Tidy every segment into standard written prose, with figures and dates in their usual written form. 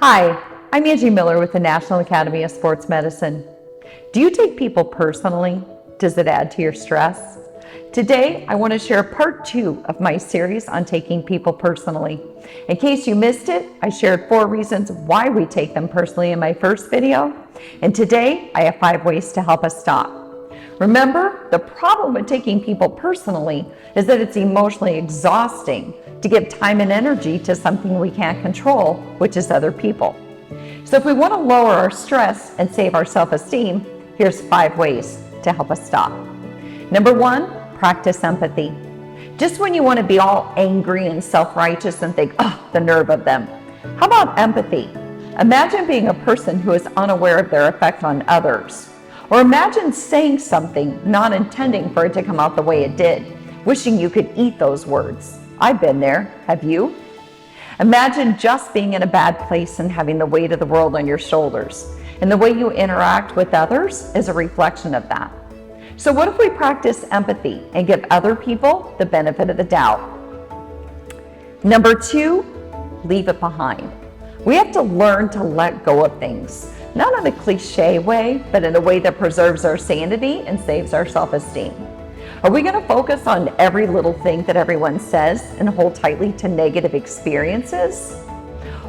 Hi, I'm Angie Miller with the National Academy of Sports Medicine. Do you take people personally? Does it add to your stress? Today, I want to share part 2 of my series on taking people personally. In case you missed it, I shared 4 reasons why we take them personally in my first video. And today, I have 5 ways to help us stop. Remember, the problem with taking people personally is that it's emotionally exhausting to give time and energy to something we can't control, which is other people. So if we want to lower our stress and save our self-esteem, here's 5 ways to help us stop. Number 1, practice empathy. Just when you want to be all angry and self-righteous and think, oh, the nerve of them. How about empathy? Imagine being a person who is unaware of their effect on others. Or imagine saying something, not intending for it to come out the way it did, wishing you could eat those words. I've been there. Have you? Imagine just being in a bad place and having the weight of the world on your shoulders. And the way you interact with others is a reflection of that. So what if we practice empathy and give other people the benefit of the doubt? Number 2, leave it behind. We have to learn to let go of things. Not in a cliche way, but in a way that preserves our sanity and saves our self-esteem. Are we going to focus on every little thing that everyone says and hold tightly to negative experiences?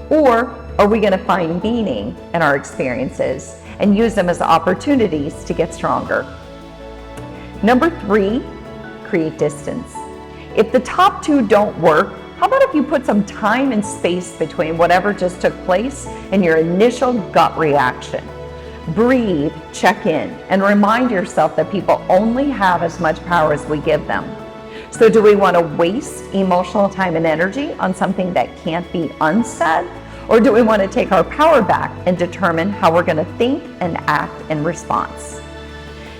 Or are we going to find meaning in our experiences and use them as opportunities to get stronger? Number 3, create distance. If the top 2 don't work, how about if you put some time and space between whatever just took place and your initial gut reaction? Breathe, check in, and remind yourself that people only have as much power as we give them. So do we want to waste emotional time and energy on something that can't be unsaid? Or do we want to take our power back and determine how we're going to think and act in response?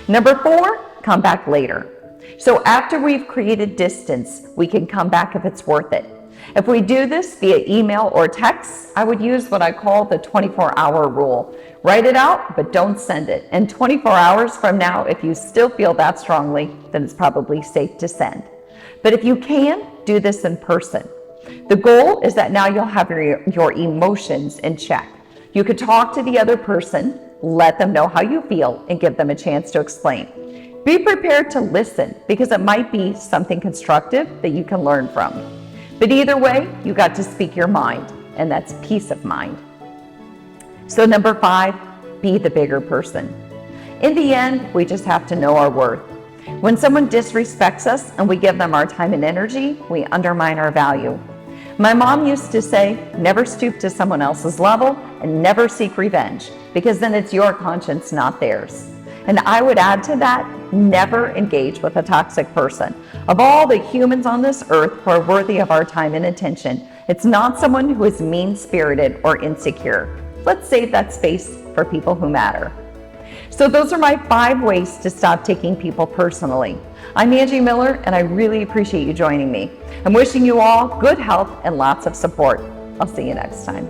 Number 4, come back later. So after we've created distance, we can come back if it's worth it. If we do this via email or text, I would use what I call the 24-hour rule. Write it out, but don't send it. And 24 hours from now, if you still feel that strongly, then it's probably safe to send. But if you can, do this in person. The goal is that now you'll have your emotions in check. You could talk to the other person, let them know how you feel, and give them a chance to explain. Be prepared to listen, because it might be something constructive that you can learn from. But either way, you got to speak your mind, and that's peace of mind. So number 5, be the bigger person. In the end, we just have to know our worth. When someone disrespects us and we give them our time and energy, we undermine our value. My mom used to say, never stoop to someone else's level and never seek revenge, because then it's your conscience, not theirs. And I would add to that, never engage with a toxic person. Of all the humans on this earth who are worthy of our time and attention, it's not someone who is mean-spirited or insecure. Let's save that space for people who matter. So those are my 5 ways to stop taking people personally. I'm Angie Miller, and I really appreciate you joining me. I'm wishing you all good health and lots of support. I'll see you next time.